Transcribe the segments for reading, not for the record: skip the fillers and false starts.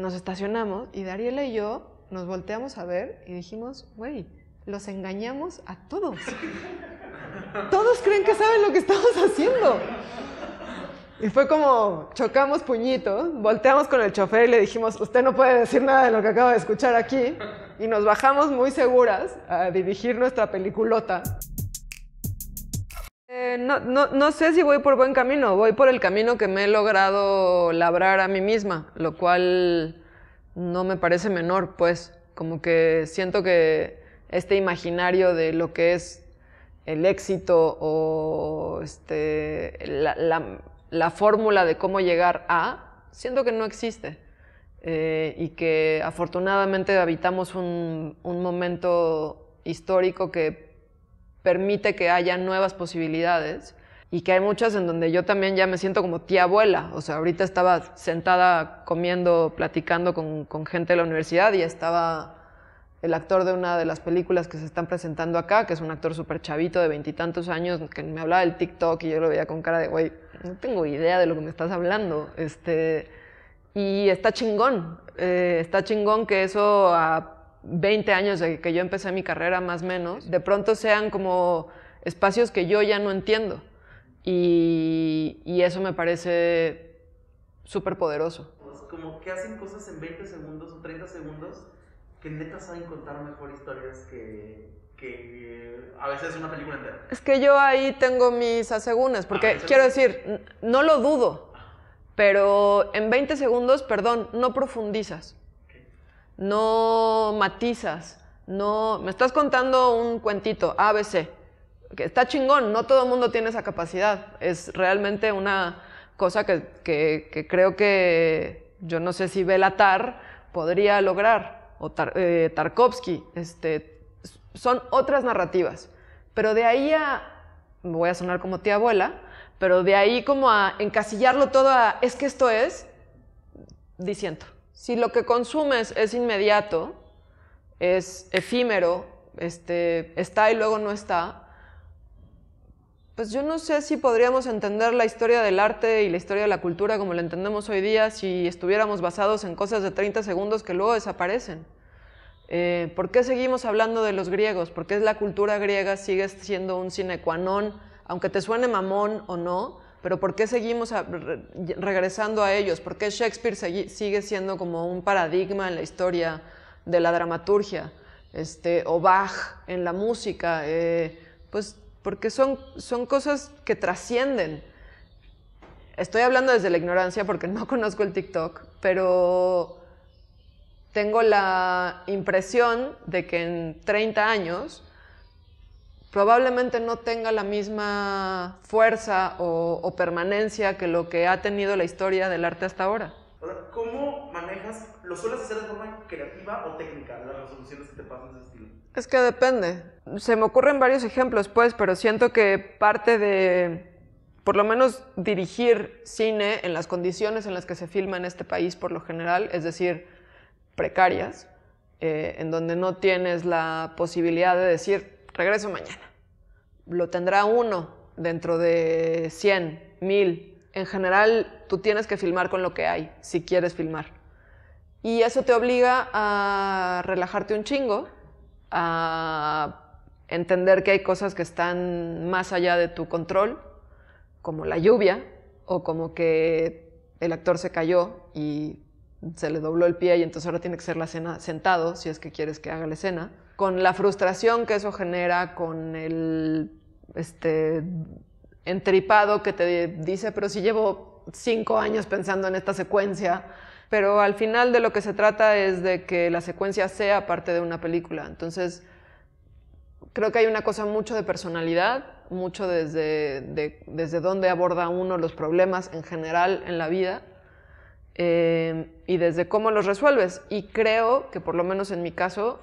nos estacionamos y Dariela y yo nos volteamos a ver y dijimos, güey, los engañamos a todos. Todos creen que saben lo que estamos haciendo. Y fue como, chocamos puñitos, volteamos con el chofer y le dijimos, usted no puede decir nada de lo que acaba de escuchar aquí. Y nos bajamos muy seguras a dirigir nuestra peliculota. No sé si voy por buen camino, voy por el camino que me he logrado labrar a mí misma, lo cual no me parece menor, pues, como que siento que este imaginario de lo que es el éxito o la fórmula de cómo llegar a, siento que no existe. Y que afortunadamente habitamos un momento histórico que permite que haya nuevas posibilidades y que hay muchas en donde yo también ya me siento como tía abuela. O sea, ahorita estaba sentada comiendo, platicando con gente de la universidad y estaba el actor de una de las películas que se están presentando acá, que es un actor súper chavito de 20 y tantos años, que me hablaba del TikTok y yo lo veía con cara de, güey, no tengo idea de lo que me estás hablando. Y está chingón que eso a 20 años de que yo empecé mi carrera más o menos, de pronto sean como espacios que yo ya no entiendo. Y eso me parece súper poderoso. Como que hacen cosas en 20 segundos o 30 segundos que neta saben contar mejor historias que a veces una película entera. Es que yo ahí tengo mis asegúnes, porque quiero decir, no lo dudo, pero en 20 segundos, perdón, no profundizas. No matizas, no... Me estás contando un cuentito, ABC, que está chingón, no todo el mundo tiene esa capacidad. Es realmente una cosa que creo que, yo no sé si Bélatar podría lograr, o Tarkovsky, son otras narrativas. Pero de ahí a, me voy a sonar como tía abuela, pero de ahí como a encasillarlo todo a, es que esto es, disiento. Si lo que consumes es inmediato, es efímero, está y luego no está, pues yo no sé si podríamos entender la historia del arte y la historia de la cultura como la entendemos hoy día si estuviéramos basados en cosas de 30 segundos que luego desaparecen. ¿Por qué seguimos hablando de los griegos? ¿Por qué la cultura griega sigue siendo un sine qua non, aunque te suene mamón o no? Pero ¿por qué seguimos regresando a ellos? ¿Por qué Shakespeare sigue siendo como un paradigma en la historia de la dramaturgia? O Bach en la música. Pues porque son cosas que trascienden. Estoy hablando desde la ignorancia porque no conozco el TikTok, pero tengo la impresión de que en 30 años probablemente no tenga la misma fuerza o permanencia que lo que ha tenido la historia del arte hasta ahora. ¿Cómo manejas? ¿Lo sueles hacer de forma creativa o técnica, las resoluciones que te pasan de ese estilo? Es que depende. Se me ocurren varios ejemplos, pues, pero siento que parte de, por lo menos, dirigir cine en las condiciones en las que se filma en este país por lo general, es decir, precarias, en donde no tienes la posibilidad de decir, regreso mañana. Lo tendrá uno dentro de 100, 1000. En general, tú tienes que filmar con lo que hay, si quieres filmar. Y eso te obliga a relajarte un chingo, a entender que hay cosas que están más allá de tu control, como la lluvia, o como que el actor se cayó y se le dobló el pie y entonces ahora tiene que hacer la escena sentado, si es que quieres que haga la escena. Con la frustración que eso genera, con el entripado que te dice, pero si llevo 5 años pensando en esta secuencia, pero al final de lo que se trata es de que la secuencia sea parte de una película. Entonces, creo que hay una cosa mucho de personalidad, mucho desde dónde aborda uno los problemas en general en la vida, y desde cómo los resuelves. Y creo que, por lo menos en mi caso,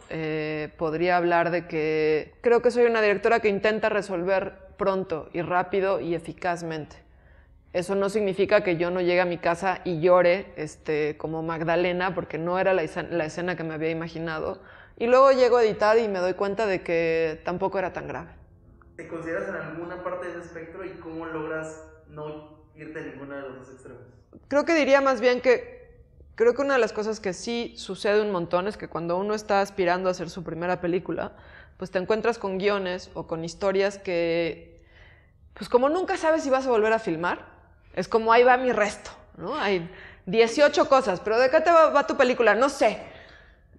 podría hablar de que creo que soy una directora que intenta resolver pronto y rápido y eficazmente. Eso no significa que yo no llegue a mi casa y llore como Magdalena, porque no era la escena que me había imaginado. Y luego llego a editar y me doy cuenta de que tampoco era tan grave. ¿Te consideras en alguna parte de ese espectro y cómo logras no irte a ninguno de los dos extremos? Creo que diría más bien que Creo que una de las cosas que sí sucede un montón es que cuando uno está aspirando a hacer su primera película, pues te encuentras con guiones o con historias que, pues como nunca sabes si vas a volver a filmar, es como ahí va mi resto, ¿no? Hay 18 cosas, pero ¿de qué te va tu película? No sé,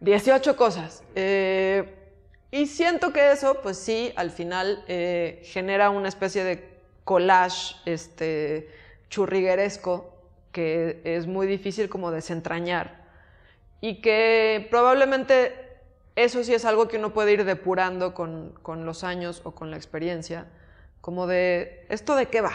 18 cosas. Y siento que eso, pues sí, al final genera una especie de collage churrigueresco que es muy difícil como desentrañar y que probablemente eso sí es algo que uno puede ir depurando con los años o con la experiencia, como de ¿esto de qué va?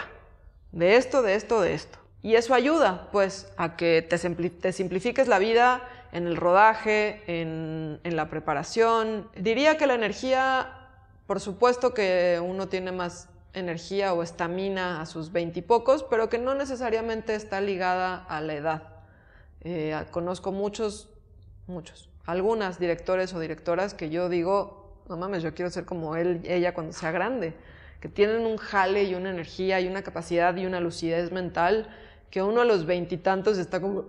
De esto, de esto, de esto. Y eso ayuda, pues, a que te simplifiques la vida en el rodaje, en la preparación. Diría que la energía, por supuesto que uno tiene más energía o estamina a sus 20 y pocos, pero que no necesariamente está ligada a la edad. Conozco algunas directores o directoras que yo digo, no mames, yo quiero ser como ella cuando sea grande, que tienen un jale y una energía y una capacidad y una lucidez mental que uno a los 20 y tantos está como...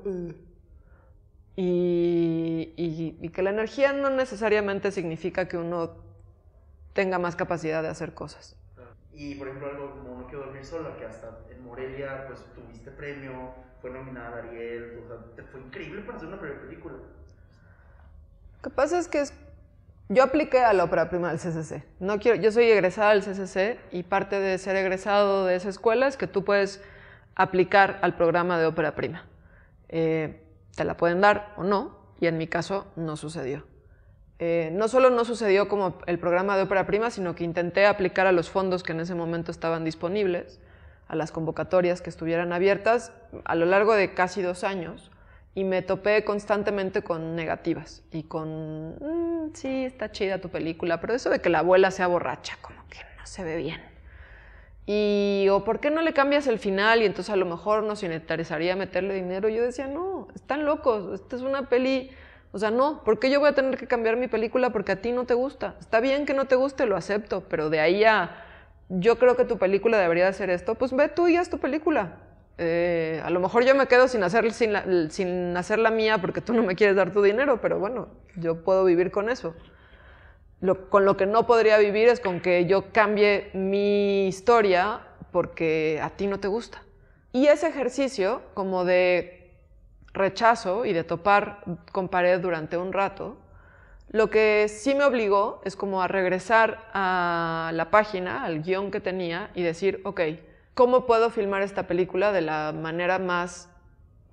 Y que la energía no necesariamente significa que uno tenga más capacidad de hacer cosas. Y por ejemplo algo como No quiero dormir sola, que hasta en Morelia pues tuviste premio, fue nominada a Ariel, o sea, te fue increíble para hacer una primera película. Lo que pasa es que yo apliqué a la ópera prima del CCC. Yo soy egresada del CCC y parte de ser egresado de esa escuela es que tú puedes aplicar al programa de ópera prima. Te la pueden dar o no, y en mi caso no sucedió. No solo no sucedió como el programa de ópera prima, sino que intenté aplicar a los fondos que en ese momento estaban disponibles, a las convocatorias que estuvieran abiertas a lo largo de casi 2 años, y me topé constantemente con negativas y con, sí, está chida tu película, pero eso de que la abuela sea borracha, como que no se ve bien. O ¿por qué no le cambias el final? Y entonces a lo mejor nos interesaría meterle dinero. Yo decía, no, están locos, esta es una peli... O sea, no, ¿por qué yo voy a tener que cambiar mi película porque a ti no te gusta? Está bien que no te guste, lo acepto, pero de ahí a yo creo que tu película debería hacer esto, pues ve tú y haz tu película. A lo mejor yo me quedo sin hacer la mía porque tú no me quieres dar tu dinero, pero bueno, yo puedo vivir con eso. Con lo que no podría vivir es con que yo cambie mi historia porque a ti no te gusta. Y ese ejercicio como de rechazo y de topar con pared durante un rato, lo que sí me obligó es como a regresar a la página, al guión que tenía y decir, ok, ¿cómo puedo filmar esta película de la manera más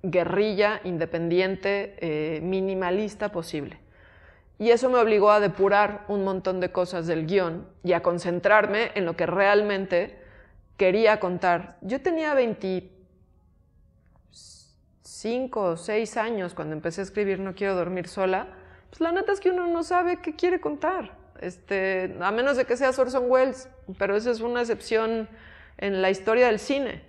guerrilla, independiente, minimalista posible? Y eso me obligó a depurar un montón de cosas del guión y a concentrarme en lo que realmente quería contar. Yo tenía 25 o 6 años cuando empecé a escribir No quiero dormir sola. Pues la neta es que uno no sabe qué quiere contar, a menos de que seas Orson Welles, pero esa es una excepción en la historia del cine.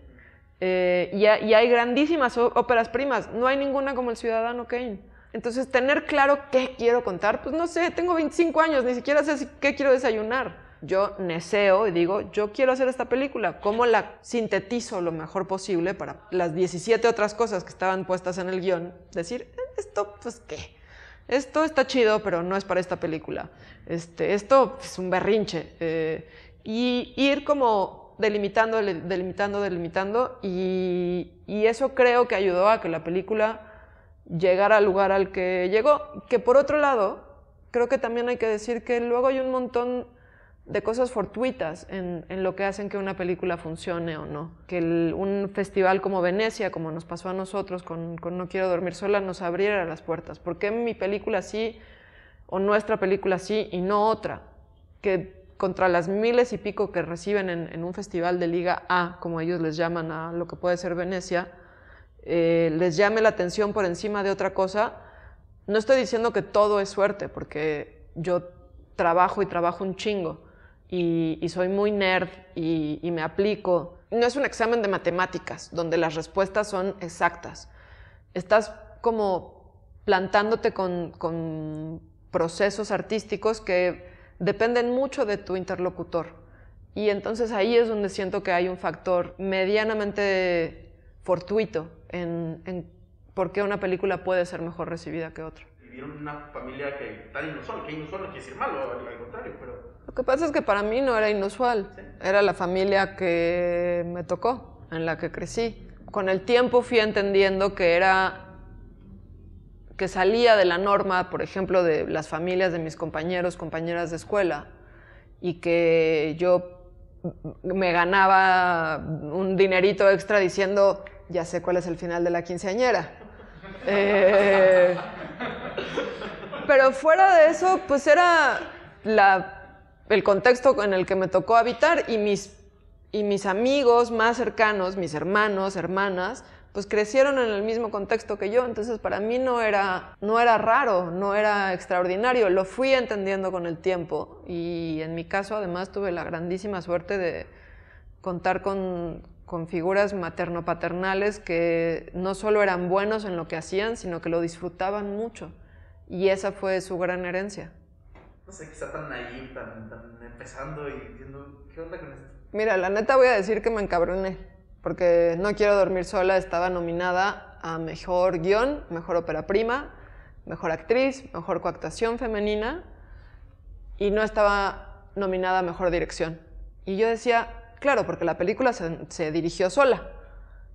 Y hay grandísimas óperas primas, no hay ninguna como El Ciudadano Kane. Entonces, tener claro qué quiero contar, pues no sé, tengo 25 años, ni siquiera sé qué quiero desayunar. Yo neseo y digo, yo quiero hacer esta película, ¿cómo la sintetizo lo mejor posible para las 17 otras cosas que estaban puestas en el guión? Decir, esto, pues, ¿qué? Esto está chido, pero no es para esta película. Esto es un berrinche. Y ir como delimitando, y eso creo que ayudó a que la película llegar al lugar al que llegó, que por otro lado, creo que también hay que decir que luego hay un montón de cosas fortuitas en lo que hacen que una película funcione o no. Que un festival como Venecia, como nos pasó a nosotros con No quiero dormir sola, nos abriera las puertas. ¿Por qué mi película sí o nuestra película sí y no otra? Que contra las miles y pico que reciben en un festival de Liga A, como ellos les llaman a lo que puede ser Venecia, les llame la atención por encima de otra cosa. No estoy diciendo que todo es suerte, porque yo trabajo un chingo y soy muy nerd y me aplico. No es un examen de matemáticas donde las respuestas son exactas. Estás como plantándote con procesos artísticos que dependen mucho de tu interlocutor. Y entonces ahí es donde siento que hay un factor medianamente fortuito en por qué una película puede ser mejor recibida que otra. Vivieron una familia que tan inusual, que inusual no quiere decir malo, al contrario, pero... Lo que pasa es que para mí no era inusual, ¿sí? Era la familia que me tocó, en la que crecí. Con el tiempo fui entendiendo que salía de la norma, por ejemplo, de las familias de mis compañeros, compañeras de escuela, y que yo me ganaba un dinerito extra diciendo, ya sé cuál es el final de la quinceañera. Pero fuera de eso, pues era el contexto en el que me tocó habitar, y mis amigos más cercanos, mis hermanos, hermanas, pues crecieron en el mismo contexto que yo. Entonces para mí no era raro, no era extraordinario. Lo fui entendiendo con el tiempo, y en mi caso además tuve la grandísima suerte de contar con figuras materno-paternales que no solo eran buenos en lo que hacían, sino que lo disfrutaban mucho. Y esa fue su gran herencia. No sé, que está tan naive, tan empezando y diciendo, ¿qué onda con esto? Mira, la neta voy a decir que me encabroné, porque No quiero dormir sola estaba nominada a Mejor Guión, Mejor Ópera Prima, Mejor Actriz, Mejor Coactuación Femenina, y no estaba nominada a Mejor Dirección. Y yo decía, claro, porque la película se dirigió sola.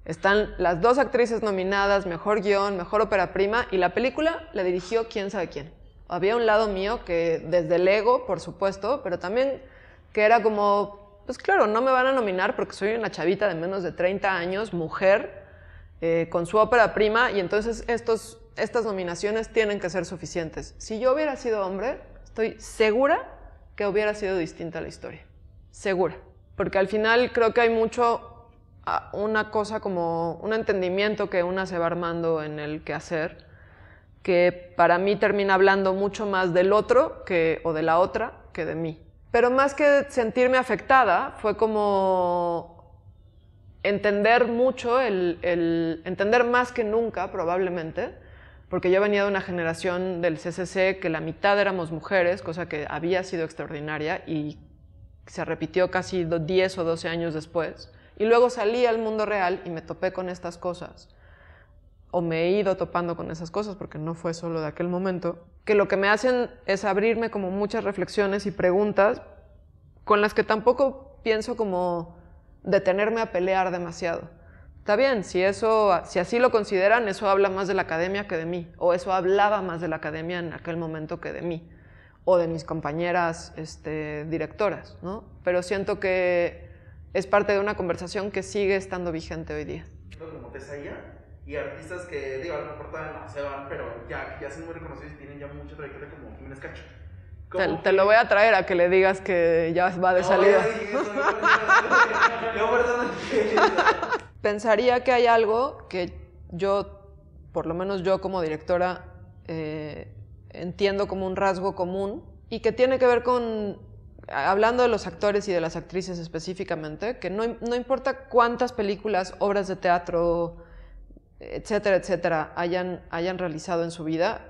Están las dos actrices nominadas, Mejor Guión, Mejor Ópera Prima, y la película la dirigió quién sabe quién. Había un lado mío que, desde el ego, por supuesto, pero también que era como, pues claro, no me van a nominar porque soy una chavita de menos de 30 años, mujer, con su ópera prima, y entonces estas nominaciones tienen que ser suficientes. Si yo hubiera sido hombre, estoy segura que hubiera sido distinta la historia. Segura. Porque al final creo que hay mucho una cosa como un entendimiento que una se va armando en el quehacer, que para mí termina hablando mucho más del otro o de la otra que de mí. Pero más que sentirme afectada, fue como entender mucho, entender más que nunca probablemente, porque yo venía de una generación del CCC que la mitad éramos mujeres, cosa que había sido extraordinaria y se repitió casi 10 o 12 años después. Y luego salí al mundo real y me topé con estas cosas, o me he ido topando con esas cosas, porque no fue solo de aquel momento, que lo que me hacen es abrirme como muchas reflexiones y preguntas con las que tampoco pienso como detenerme a pelear demasiado. Está bien, si así lo consideran, eso habla más de la academia que de mí, o eso hablaba más de la academia en aquel momento que de mí, o de mis compañeras directoras, ¿no? Pero siento que es parte de una conversación que sigue estando vigente hoy día. Como Tesaya y artistas que, digo, a lo mejor todavía no se van, pero ya son muy reconocidos y tienen ya mucha trayectoria, como Jiménez Cacho. Te lo voy a traer a que le digas que ya va de salida. Pensaría que hay algo que yo, por lo menos yo como directora, entiendo como un rasgo común y que tiene que ver con, hablando de los actores y de las actrices específicamente, que no importa cuántas películas, obras de teatro, etcétera, etcétera, hayan realizado en su vida,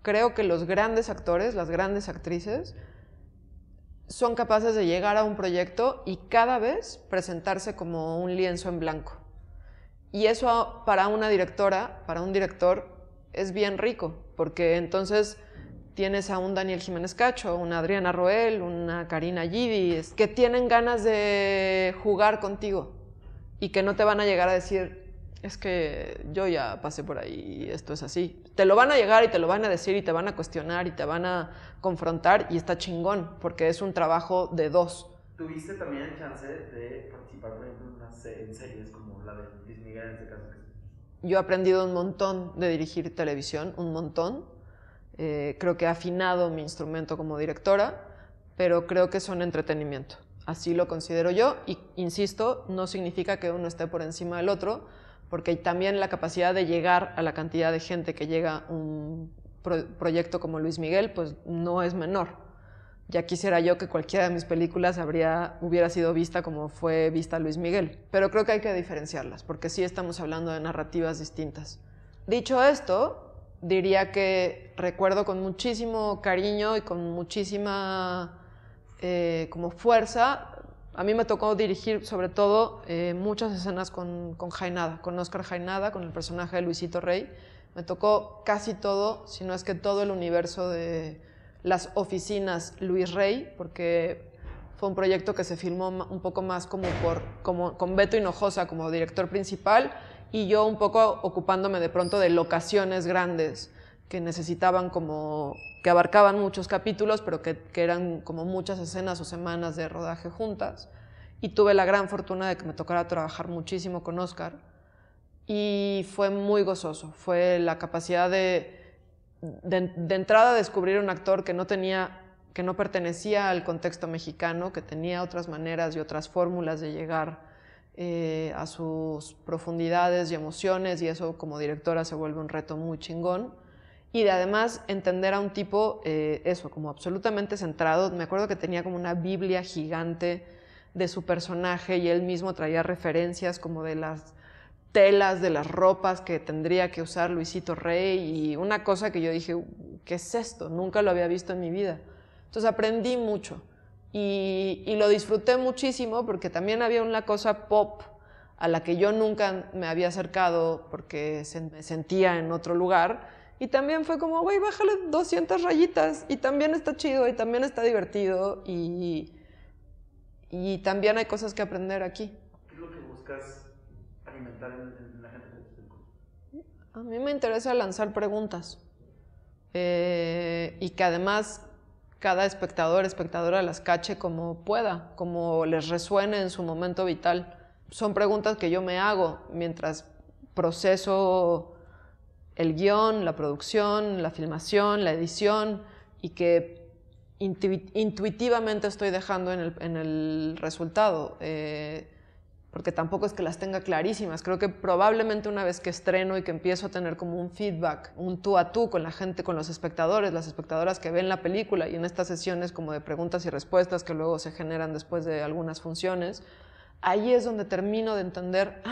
creo que los grandes actores, las grandes actrices, son capaces de llegar a un proyecto y cada vez presentarse como un lienzo en blanco. Y eso para una directora, para un director, es bien rico, porque entonces tienes a un Daniel Jiménez Cacho, una Adriana Roel, una Karina Gidi, que tienen ganas de jugar contigo y que no te van a llegar a decir, es que yo ya pasé por ahí y esto es así. Te lo van a llegar y te lo van a decir y te van a cuestionar y te van a confrontar, y está chingón, porque es un trabajo de dos. ¿Tuviste también el chance de participar, por ejemplo, en series como la de Luis Miguel en este caso? Yo he aprendido un montón de dirigir televisión, un montón. Creo que he afinado mi instrumento como directora, pero creo que son entretenimiento. Así lo considero yo, y insisto, no significa que uno esté por encima del otro, porque también la capacidad de llegar a la cantidad de gente que llega a un proyecto como Luis Miguel, pues no es menor. Ya quisiera yo que cualquiera de mis películas hubiera sido vista como fue vista Luis Miguel, pero creo que hay que diferenciarlas, porque sí estamos hablando de narrativas distintas. Dicho esto, diría que recuerdo con muchísimo cariño y con muchísima como fuerza. A mí me tocó dirigir sobre todo muchas escenas con Jaenada, con Óscar Jaenada, con el personaje de Luisito Rey, Me tocó casi todo, si no es que todo el universo de las oficinas Luis Rey, porque fue un proyecto que se filmó un poco más como con Beto Hinojosa como director principal y yo un poco ocupándome de pronto de locaciones grandes que necesitaban como, que abarcaban muchos capítulos, pero que eran como muchas escenas o semanas de rodaje juntas. Y tuve la gran fortuna de que me tocara trabajar muchísimo con Oscar. Y fue muy gozoso. Fue la capacidad de entrada descubrir un actor que no pertenecía al contexto mexicano, que tenía otras maneras y otras fórmulas de llegar a sus profundidades y emociones, y eso como directora se vuelve un reto muy chingón. Y de además entender a un tipo, eso, como absolutamente centrado. Me acuerdo que tenía como una biblia gigante de su personaje y él mismo traía referencias como de las telas, de las ropas que tendría que usar Luisito Rey, y una cosa que yo dije, ¿qué es esto? Nunca lo había visto en mi vida. Entonces aprendí mucho y lo disfruté muchísimo porque también había una cosa pop a la que yo nunca me había acercado porque me sentía en otro lugar, y también fue como, güey, bájale 200 rayitas y también está chido y también está divertido y también hay cosas que aprender aquí. ¿Qué es lo que buscas alimentar en la gente? A mí me interesa lanzar preguntas y que además cada espectadora las cache como pueda, como les resuene en su momento vital. Son preguntas que yo me hago mientras proceso el guión, la producción, la filmación, la edición, y que intuitivamente estoy dejando en el resultado. Porque tampoco es que las tenga clarísimas. Creo que probablemente una vez que estreno y que empiezo a tener como un feedback, un tú a tú con la gente, con los espectadores, las espectadoras que ven la película, y en estas sesiones como de preguntas y respuestas que luego se generan después de algunas funciones, ahí es donde termino de entender,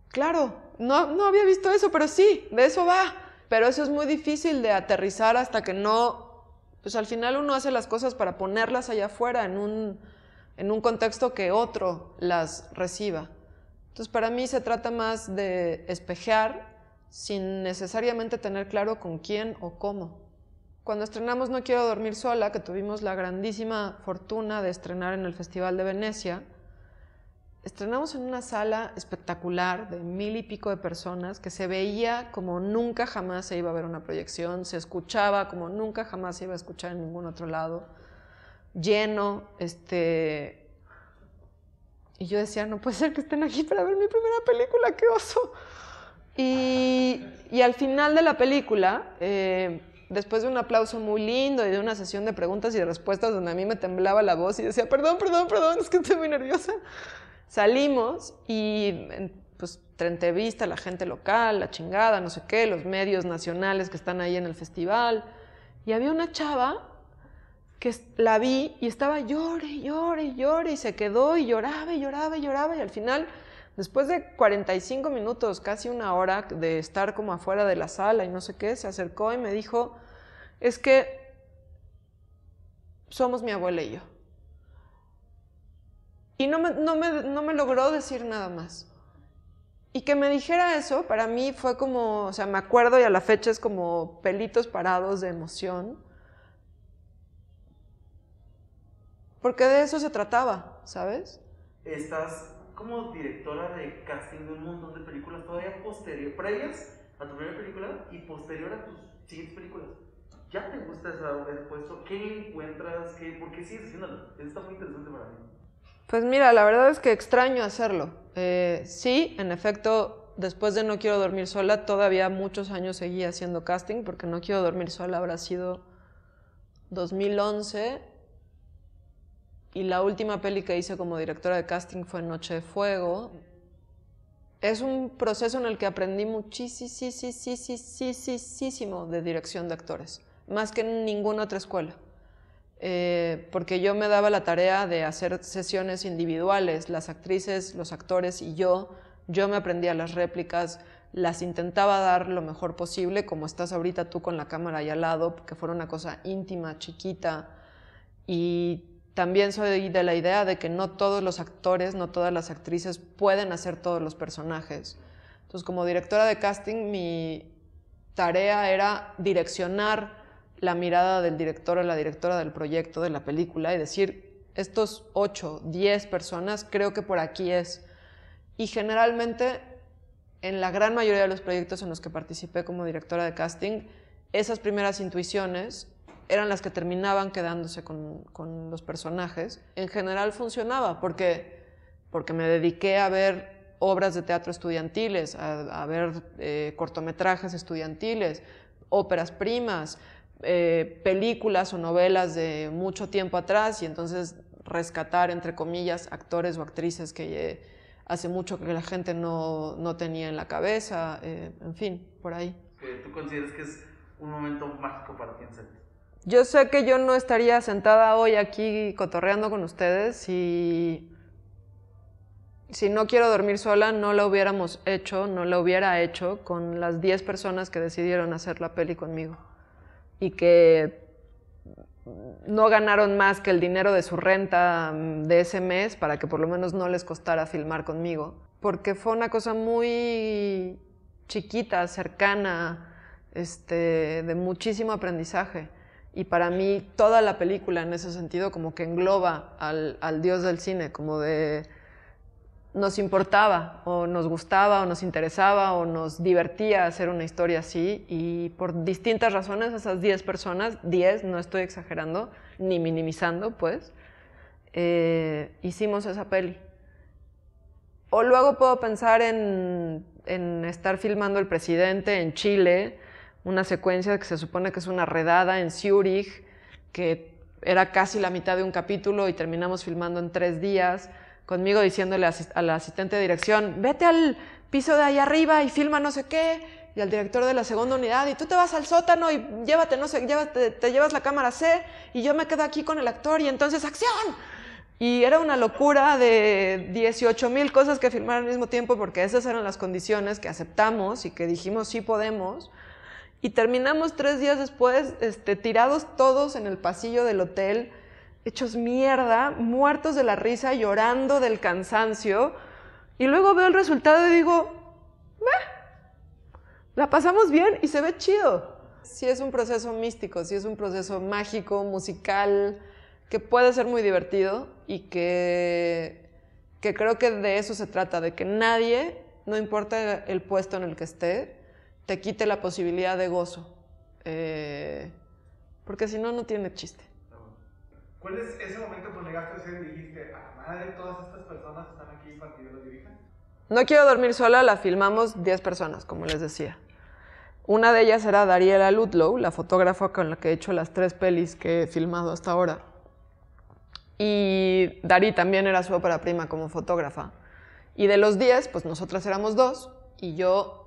claro, no había visto eso, pero sí, de eso va. Pero eso es muy difícil de aterrizar hasta que no, pues al final uno hace las cosas para ponerlas allá afuera en un contexto que otro las reciba. Entonces, para mí se trata más de espejear sin necesariamente tener claro con quién o cómo. Cuando estrenamos No Quiero Dormir Sola, que tuvimos la grandísima fortuna de estrenar en el Festival de Venecia, estrenamos en una sala espectacular de 1000 y pico de personas, que se veía como nunca jamás se iba a ver una proyección, se escuchaba como nunca jamás se iba a escuchar en ningún otro lado, lleno, y yo decía, no puede ser que estén aquí para ver mi primera película, qué oso. Y al final de la película, después de un aplauso muy lindo y de una sesión de preguntas y de respuestas donde a mí me temblaba la voz y decía, perdón, es que estoy muy nerviosa, salimos y pues te entrevista la gente local, la chingada, no sé qué, los medios nacionales que están ahí en el festival, y había una chava que la vi y estaba llore y se quedó y lloraba y al final, después de 45 minutos, casi una hora de estar como afuera de la sala y no sé qué, se acercó y me dijo, es que somos mi abuela y yo. Y no me logró decir nada más. Y que me dijera eso, para mí fue como, o sea, me acuerdo y a la fecha es como pelitos parados de emoción. Porque de eso se trataba, ¿sabes? Estás como directora de casting de un montón de películas todavía previas a tu primera película y posterior a tus siguientes películas. ¿Ya te gusta ese puesto? ¿Qué encuentras? ¿Por qué sigues haciéndolo? Eso está muy interesante para mí. Pues mira, la verdad es que extraño hacerlo. Sí, en efecto, después de No Quiero Dormir Sola, todavía muchos años seguí haciendo casting, porque No Quiero Dormir Sola habrá sido 2011, y la última peli que hice como directora de casting fue Noche de Fuego. Es un proceso en el que aprendí muchísimo de dirección de actores, más que en ninguna otra escuela. Porque yo me daba la tarea de hacer sesiones individuales, las actrices, los actores y yo me aprendía las réplicas, las intentaba dar lo mejor posible, como estás ahorita tú con la cámara ahí al lado, que fuera una cosa íntima, chiquita. Y también soy de la idea de que no todos los actores, no todas las actrices pueden hacer todos los personajes. Entonces, como directora de casting, mi tarea era direccionar la mirada del director o la directora del proyecto, de la película, y decir, estos 8, 10 personas, creo que por aquí es. Y generalmente, en la gran mayoría de los proyectos en los que participé como directora de casting, esas primeras intuiciones eran las que terminaban quedándose con los personajes. En general funcionaba, porque me dediqué a ver obras de teatro estudiantiles, a ver cortometrajes estudiantiles, óperas primas, películas o novelas de mucho tiempo atrás, y entonces rescatar, entre comillas, actores o actrices que hace mucho que la gente no tenía en la cabeza, en fin, por ahí. ¿Tú consideras que es un momento mágico para ti en set? Yo sé que yo no estaría sentada hoy aquí cotorreando con ustedes si no quiero dormir sola, no lo hubiéramos hecho, no lo hubiera hecho con las 10 personas que decidieron hacer la peli conmigo y que no ganaron más que el dinero de su renta de ese mes para que por lo menos no les costara filmar conmigo, porque fue una cosa muy chiquita, cercana, de muchísimo aprendizaje. Y para mí toda la película en ese sentido como que engloba al dios del cine, como de nos importaba o nos gustaba o nos interesaba o nos divertía hacer una historia así, y por distintas razones esas 10 personas, 10, no estoy exagerando ni minimizando, pues, hicimos esa peli. O luego puedo pensar en estar filmando El Presidente en Chile, una secuencia que se supone que es una redada en Zúrich, que era casi la mitad de un capítulo y terminamos filmando en 3 días, conmigo diciéndole a la asistente de dirección, vete al piso de ahí arriba y filma no sé qué, y al director de la segunda unidad, y tú te vas al sótano y te llevas la cámara C, y yo me quedo aquí con el actor, y entonces ¡acción! Y era una locura de 18,000 cosas que filmar al mismo tiempo, porque esas eran las condiciones que aceptamos y que dijimos sí podemos. Y terminamos 3 días después, tirados todos en el pasillo del hotel, hechos mierda, muertos de la risa, llorando del cansancio. Y luego veo el resultado y digo, la pasamos bien y se ve chido. Sí es un proceso místico, sí es un proceso mágico, musical, que puede ser muy divertido y que creo que de eso se trata, de que nadie, no importa el puesto en el que esté, te quite la posibilidad de gozo, porque si no, no tiene chiste. ¿Cuál es ese momento cuando llegaste a ser y dijiste, a la madre, todas estas personas están aquí para que yo los dirija? No quiero dormir sola, la filmamos 10 personas, como les decía. Una de ellas era Dariela Ludlow, la fotógrafa con la que he hecho las 3 pelis que he filmado hasta ahora. Y Dari también era su ópera prima como fotógrafa. Y de los 10, pues nosotras éramos 2, y yo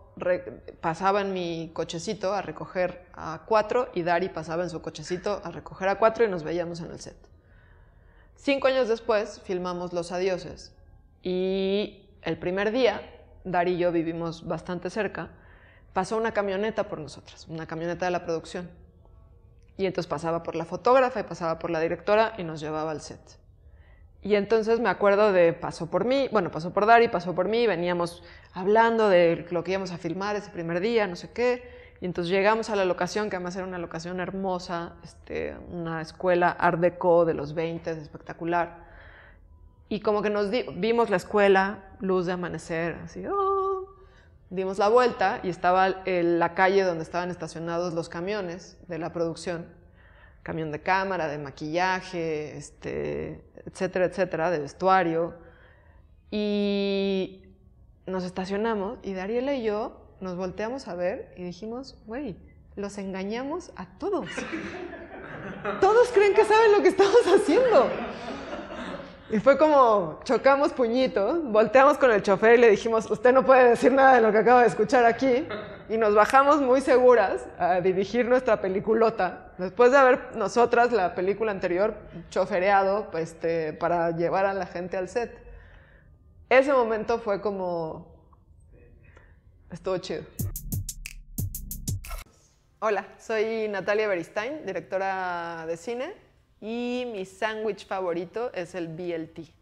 pasaba en mi cochecito a recoger a 4 y Dari pasaba en su cochecito a recoger a 4 y nos veíamos en el set. 5 años después filmamos Los Adioses y el primer día, Dari y yo vivimos bastante cerca, pasó una camioneta por nosotras, una camioneta de la producción. Y entonces pasaba por la fotógrafa y pasaba por la directora y nos llevaba al set. Y entonces me acuerdo de pasó por Dari, pasó por mí, veníamos hablando de lo que íbamos a filmar ese primer día, no sé qué, y entonces llegamos a la locación, que además era una locación hermosa, una escuela Art Deco de los 20, espectacular, y como que vimos la escuela, luz de amanecer, así, dimos la vuelta y estaba la calle donde estaban estacionados los camiones de la producción, camión de cámara, de maquillaje, etcétera, etcétera, de vestuario. Y nos estacionamos y Dariela y yo nos volteamos a ver y dijimos, güey, los engañamos a todos. Todos creen que saben lo que estamos haciendo. Y fue como, chocamos puñitos, volteamos con el chofer y le dijimos, usted no puede decir nada de lo que acaba de escuchar aquí. Y nos bajamos muy seguras a dirigir nuestra peliculota, después de haber nosotras, la película anterior, chofereado para llevar a la gente al set. Ese momento fue como, estuvo chido. Hola, soy Natalia Beristain, directora de cine, y mi sándwich favorito es el BLT.